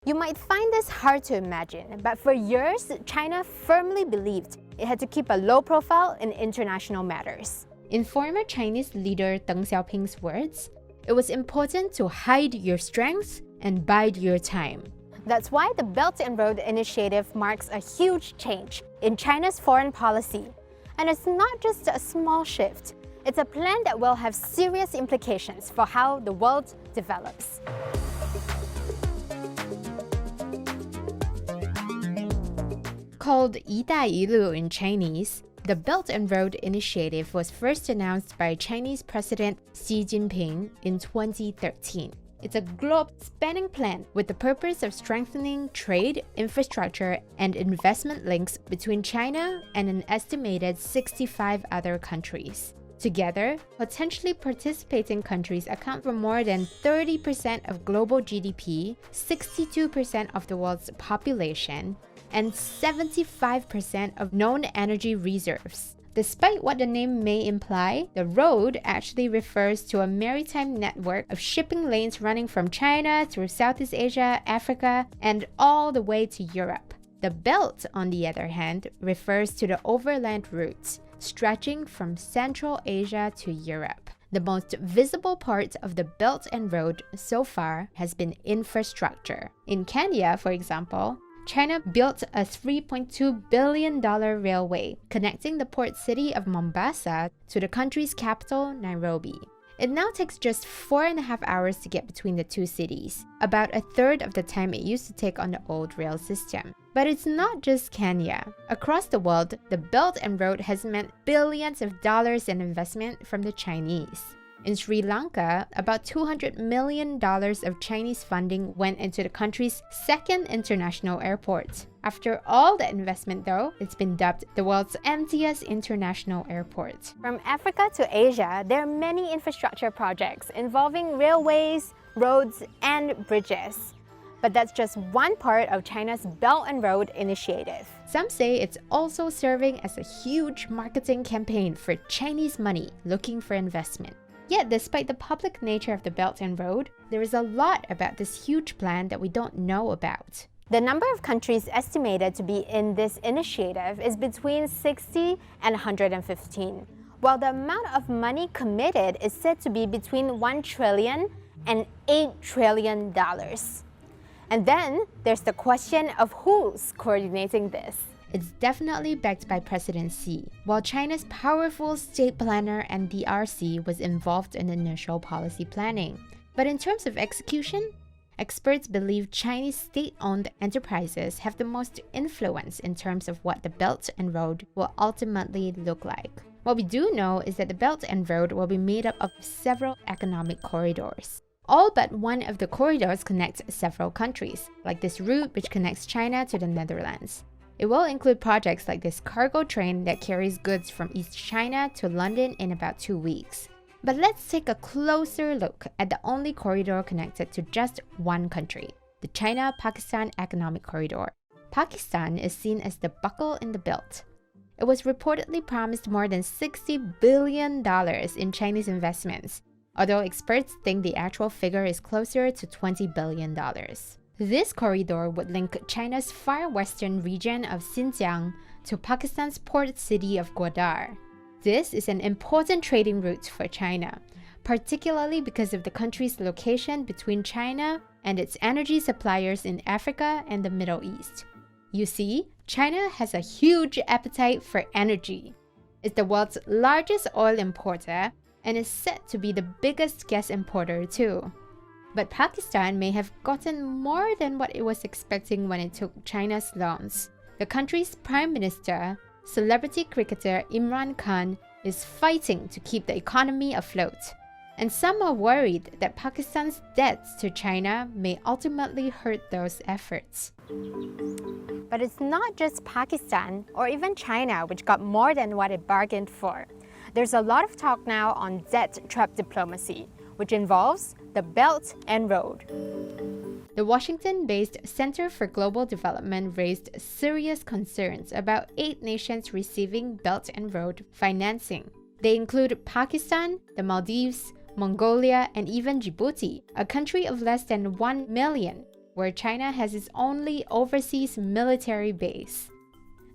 You might find this hard to imagine, but for years, China firmly believed it had to keep a low profile in international matters. In former Chinese leader Deng Xiaoping's words, it was important to hide your strengths and bide your time. That's why the Belt and Road Initiative marks a huge change in China's foreign policy. And it's not just a small shift. It's a plan that will have serious implications for how the world develops. Called 一带一路 in Chinese, the Belt and Road Initiative was first announced by Chinese President Xi Jinping in 2013. It's a globe-spanning plan with the purpose of strengthening trade, infrastructure, and investment links between China and an estimated 65 other countries. Together, potentially participating countries account for more than 30% of global GDP, 62% of the world's population, and 75% of known energy reserves. Despite what the name may imply, the road actually refers to a maritime network of shipping lanes running from China through Southeast Asia, Africa, and all the way to Europe. The belt, on the other hand, refers to the overland routes, stretching from Central Asia to Europe. The most visible part of the Belt and Road so far has been infrastructure. In Kenya, for example, China built a $3.2 billion railway connecting the port city of Mombasa to the country's capital, Nairobi. It now takes just 4.5 hours to get between the two cities, about a third of the time it used to take on the old rail system. But it's not just Kenya. Across the world, the Belt and Road has meant billions of dollars in investment from the Chinese. In Sri Lanka, about $200 million of Chinese funding went into the country's second international airport. After all the investment, though, it's been dubbed the world's emptiest international airport. From Africa to Asia, there are many infrastructure projects involving railways, roads, and bridges. But that's just one part of China's Belt and Road Initiative. Some say it's also serving as a huge marketing campaign for Chinese money looking for investment. Yet, despite the public nature of the Belt and Road, there is a lot about this huge plan that we don't know about. The number of countries estimated to be in this initiative is between 60 and 115, while the amount of money committed is said to be between $1 trillion and $8 trillion. And then there's the question of who's coordinating this. It's definitely backed by President Xi, while China's powerful state planner and DRC was involved in initial policy planning. But in terms of execution, experts believe Chinese state-owned enterprises have the most influence in terms of what the Belt and Road will ultimately look like. What we do know is that the Belt and Road will be made up of several economic corridors. All but one of the corridors connect several countries, like this route which connects China to the Netherlands. It will include projects like this cargo train that carries goods from East China to London in about 2 weeks. But let's take a closer look at the only corridor connected to just one country, the China-Pakistan Economic Corridor. Pakistan is seen as the buckle in the belt. It was reportedly promised more than $60 billion in Chinese investments, although experts think the actual figure is closer to $20 billion. This corridor would link China's far western region of Xinjiang to Pakistan's port city of Gwadar. This is an important trading route for China, particularly because of the country's location between China and its energy suppliers in Africa and the Middle East. You see, China has a huge appetite for energy. It's the world's largest oil importer and is set to be the biggest gas importer too. But Pakistan may have gotten more than what it was expecting when it took China's loans. The country's prime minister, celebrity cricketer Imran Khan, is fighting to keep the economy afloat. And some are worried that Pakistan's debts to China may ultimately hurt those efforts. But it's not just Pakistan or even China which got more than what it bargained for. There's a lot of talk now on debt trap diplomacy, which involves the Belt and Road. The Washington-based Center for Global Development raised serious concerns about 8 nations receiving Belt and Road financing. They include Pakistan, the Maldives, Mongolia, and even Djibouti, a country of less than 1 million. where China has its only overseas military base.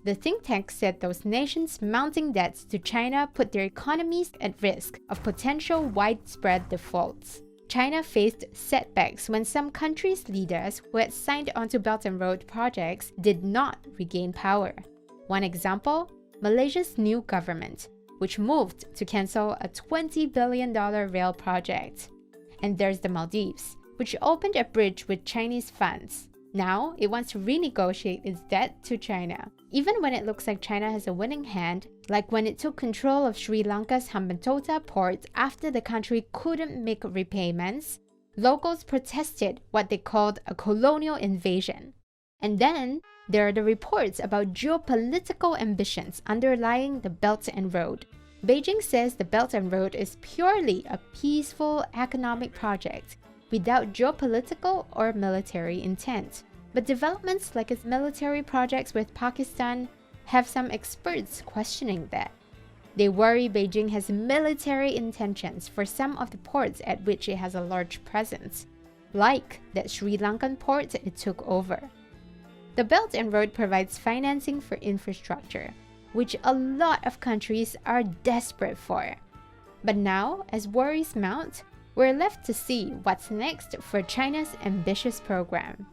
The think tank said those nations' mounting debts to China put their economies at risk of potential widespread defaults. China faced setbacks when some countries' leaders who had signed onto Belt and Road projects did not regain power. One example, Malaysia's new government, which moved to cancel a $20 billion rail project. And there's the Maldives, which opened a bridge with Chinese funds. Now, it wants to renegotiate its debt to China. Even when it looks like China has a winning hand, like when it took control of Sri Lanka's Hambantota port after the country couldn't make repayments, locals protested what they called a colonial invasion. And then, there are the reports about geopolitical ambitions underlying the Belt and Road. Beijing says the Belt and Road is purely a peaceful economic project without geopolitical or military intent. But developments like its military projects with Pakistan have some experts questioning that. They worry Beijing has military intentions for some of the ports at which it has a large presence, like that Sri Lankan port it took over. The Belt and Road provides financing for infrastructure, which a lot of countries are desperate for. But now, as worries mount, we're left to see what's next for China's ambitious program.